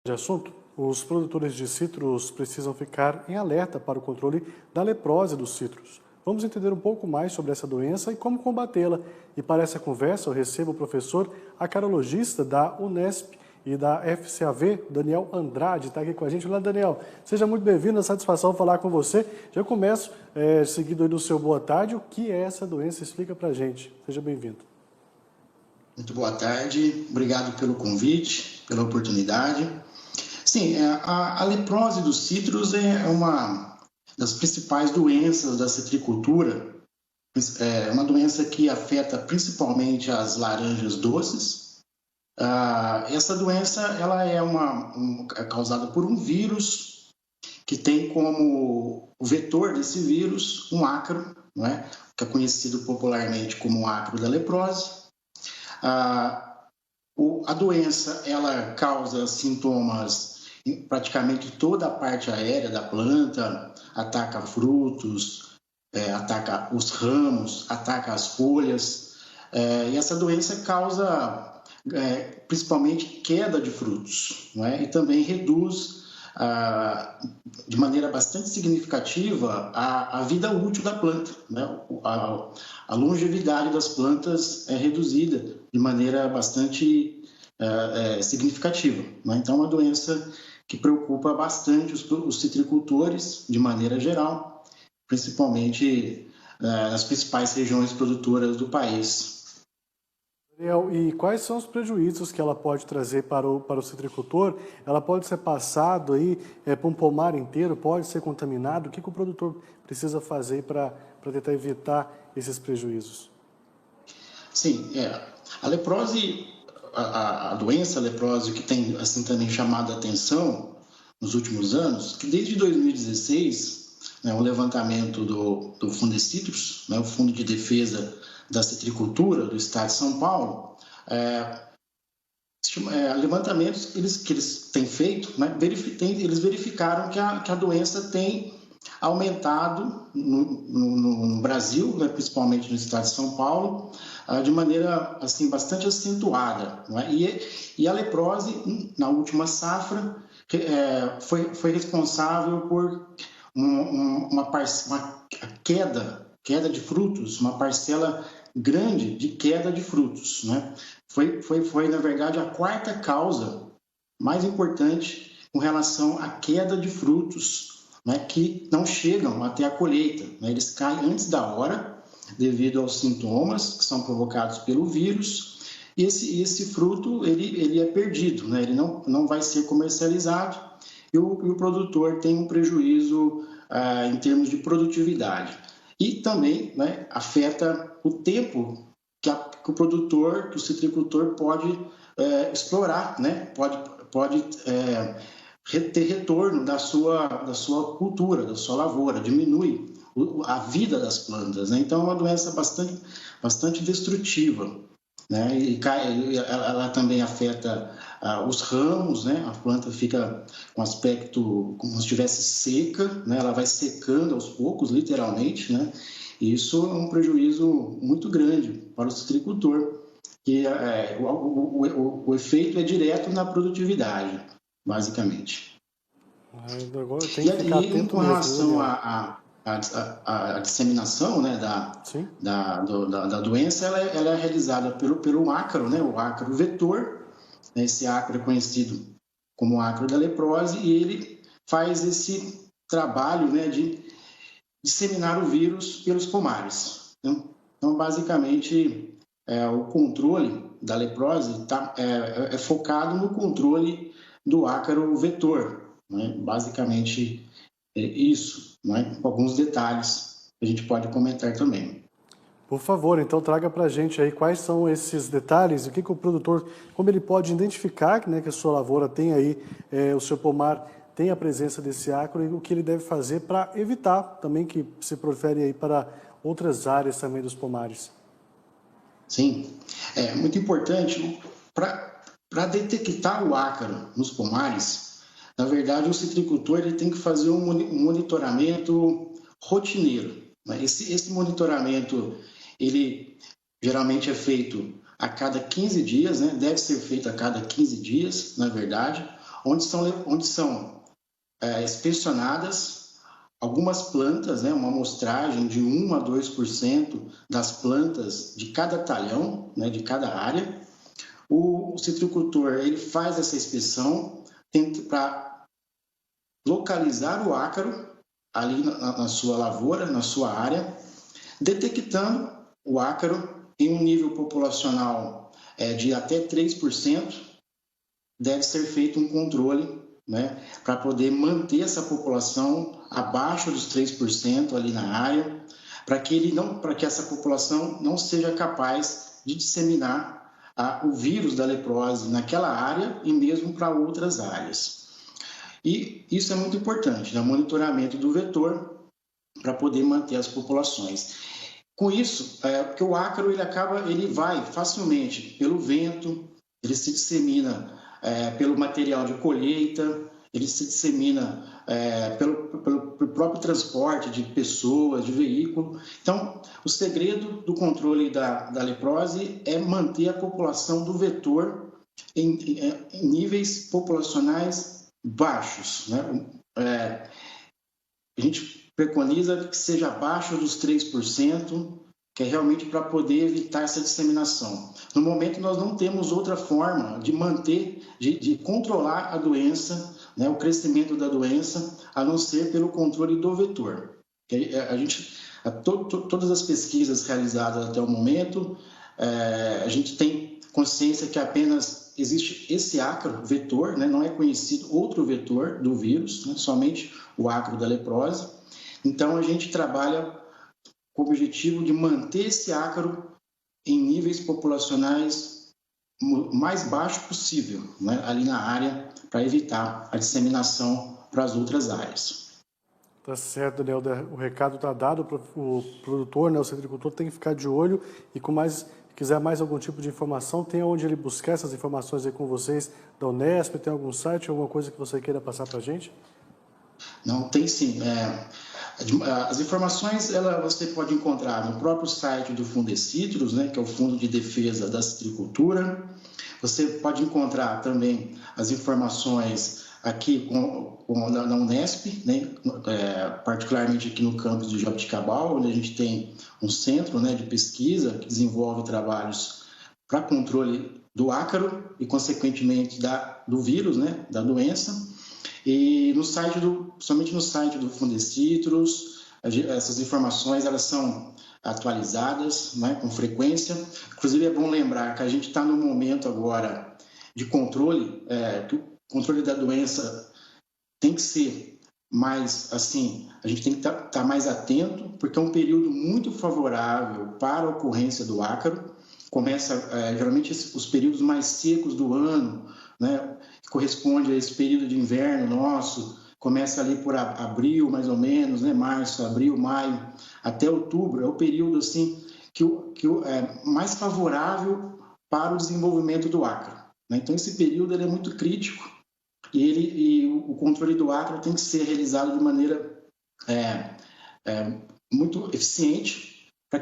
De assunto, os produtores de citros precisam ficar em alerta para o controle da leprose dos citros. Vamos entender um pouco mais sobre essa doença e como combatê-la. E para essa conversa eu recebo o professor acarologista da Unesp e da FCAV, Daniel Andrade, está aqui com a gente. Olá, Daniel, seja muito bem-vindo, é satisfação falar com você. Já começo, seguido aí do seu boa tarde, o que é essa doença? Explica para a gente. Seja bem-vindo. Muito boa tarde, obrigado pelo convite, pela oportunidade. Sim, a leprose dos citros é uma das principais doenças da citricultura. É uma doença que afeta principalmente as laranjas doces. Essa doença ela é causada por um vírus que tem como o vetor desse vírus um ácaro, não é? Que é conhecido popularmente como o ácaro da leprose. A doença ela causa sintomas em praticamente toda a parte aérea da planta, ataca frutos, ataca os ramos, ataca as folhas, e essa doença causa principalmente queda de frutos, não é? E também reduz de maneira bastante significativa a vida útil da planta, né? A longevidade das plantas é reduzida de maneira bastante significativa, né? Então é uma doença que preocupa bastante os citricultores de maneira geral, principalmente nas principais regiões produtoras do país. Daniel, e quais são os prejuízos que ela pode trazer para o citricultor? Ela pode ser passado aí para um pomar inteiro, pode ser contaminado? O que o produtor precisa fazer para tentar evitar esses prejuízos? Sim, a leprose, a doença leprose que tem assim também chamado a atenção nos últimos anos, que desde 2016, o levantamento do Fundecitrus, o Fundo de Defesa da Citricultura do Estado de São Paulo, levantamentos que eles têm feito, eles verificaram que a doença tem aumentado no Brasil, principalmente no Estado de São Paulo, de maneira assim bastante acentuada, e a leprose na última safra foi responsável por uma queda de frutos, uma parcela grande de queda de frutos, né? Foi, na verdade, a quarta causa mais importante com relação à queda de frutos, né, que não chegam até a colheita, né? Eles caem antes da hora, devido aos sintomas que são provocados pelo vírus, e esse fruto ele é perdido, né? Ele não vai ser comercializado, e o produtor tem um prejuízo em termos de produtividade. E também, né, afeta o tempo que o produtor, que o citricultor pode explorar, né? Pode ter retorno da sua cultura, da sua lavoura, diminui a vida das plantas, né? Então é uma doença bastante destrutiva, né? E ela também afeta os ramos, né? A planta fica com aspecto como se estivesse seca, né? Ela vai secando aos poucos, literalmente, né? E isso é um prejuízo muito grande para o citricultor, que o efeito é direto na produtividade, basicamente. Agora tem que ficar atento com relação à disseminação, né, da doença, ela é realizada pelo ácaro, né, o ácaro vetor. Esse ácaro é conhecido como ácaro da leprose, e ele faz esse trabalho, né, de disseminar o vírus pelos pomares. Então, basicamente, o controle da leprose é focado no controle do ácaro vetor, né? Basicamente isso, né? Com alguns detalhes que a gente pode comentar também. Por favor, então traga para a gente aí quais são esses detalhes, o que o produtor, como ele pode identificar, né, que a sua lavoura tem aí, o seu pomar tem a presença desse ácaro, e o que ele deve fazer para evitar também que se prolifere aí para outras áreas também dos pomares. Sim, é muito importante para detectar o ácaro nos pomares. Na verdade, o citricultor ele tem que fazer um monitoramento rotineiro, né? Esse monitoramento ele geralmente é feito a cada 15 dias, né? Deve ser feito a cada 15 dias, na verdade, onde são inspecionadas algumas plantas, né, uma amostragem de 1 a 2% das plantas de cada talhão, né, de cada área. O citricultor ele faz essa inspeção para localizar o ácaro ali na sua lavoura, na sua área, detectando o ácaro em um nível populacional de até 3%, deve ser feito um controle, né, para poder manter essa população abaixo dos 3% ali na área, para que essa população não seja capaz de disseminar o vírus da leprose naquela área e mesmo para outras áreas. E isso é muito importante, né, o monitoramento do vetor para poder manter as populações. Com isso, porque o ácaro ele vai facilmente pelo vento, ele se dissemina pelo material de colheita, ele se dissemina pelo próprio transporte de pessoas, de veículo. Então, o segredo do controle da leprose é manter a população do vetor em níveis populacionais baixos, né? A gente preconiza que seja abaixo dos 3%, que é realmente para poder evitar essa disseminação. No momento, nós não temos outra forma de manter, de controlar a doença, né, o crescimento da doença, a não ser pelo controle do vetor. Todas as pesquisas realizadas até o momento, a gente tem consciência que apenas existe esse ácaro vetor, né, não é conhecido outro vetor do vírus, né, somente o ácaro da leprose. Então, a gente trabalha com o objetivo de manter esse ácaro em níveis populacionais mais baixos possível, né, ali na área, para evitar a disseminação para as outras áreas. Tá certo, Daniel. O recado está dado para o produtor, né, o citricultor tem que ficar de olho e quiser mais algum tipo de informação, tem onde ele buscar essas informações aí com vocês da Unesp, tem algum site, alguma coisa que você queira passar para a gente? Não, tem sim. As informações você pode encontrar no próprio site do Fundecitrus, né, que é o Fundo de Defesa da Citricultura. Você pode encontrar também as informações aqui na Unesp, né, particularmente aqui no campus de Jaboticabal, onde a gente tem um centro, né, de pesquisa que desenvolve trabalhos para controle do ácaro e, consequentemente, do vírus, né, da doença. E somente no site do Fundecitrus, essas informações elas são atualizadas, né, com frequência. Inclusive, é bom lembrar que a gente está no momento agora de controle, que o controle da doença tem que ser mais, assim, a gente tem que estar mais atento, porque é um período muito favorável para a ocorrência do ácaro. Começa, geralmente, os períodos mais secos do ano, né, que corresponde a esse período de inverno nosso, começa ali por abril, mais ou menos, né, março, abril, maio, até outubro, é o período assim, que é mais favorável para o desenvolvimento do ácaro, né? Então, esse período ele é muito crítico e o controle do ácaro tem que ser realizado de maneira muito eficiente, para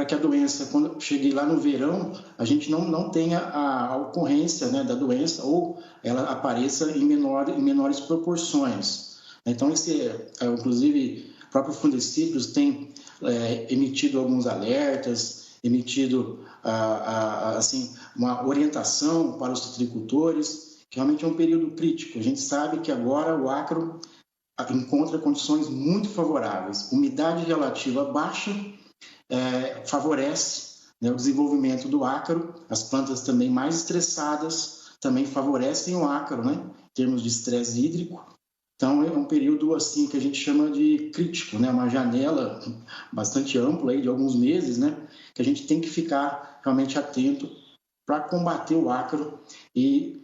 que a doença, quando chegue lá no verão, a gente não tenha a ocorrência, né, da doença ou ela apareça em menores proporções. Então, inclusive, o próprio Fundecitrus tem emitido alguns alertas, emitido assim, uma orientação para os citricultores, que realmente é um período crítico. A gente sabe que agora o ácaro encontra condições muito favoráveis. Umidade relativa baixa favorece, né, o desenvolvimento do ácaro. As plantas também mais estressadas também favorecem o ácaro, né, em termos de estresse hídrico. Então, é um período assim que a gente chama de crítico, né, uma janela bastante ampla aí, de alguns meses, né, que a gente tem que ficar realmente atento para combater o ácaro e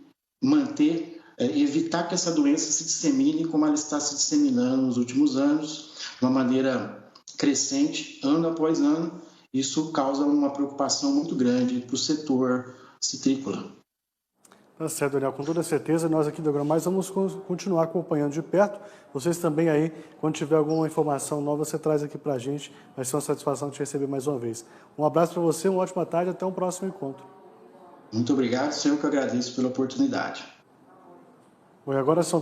evitar que essa doença se dissemine como ela está se disseminando nos últimos anos, de uma maneira crescente, ano após ano. Isso causa uma preocupação muito grande para o setor citrícola. Tá certo, Daniel. Com toda certeza, nós aqui do AgroMais vamos continuar acompanhando de perto. Vocês também aí, quando tiver alguma informação nova, você traz aqui para a gente. Vai ser uma satisfação te receber mais uma vez. Um abraço para você, uma ótima tarde, até um próximo encontro. Muito obrigado, eu que agradeço pela oportunidade. Bom, e agora são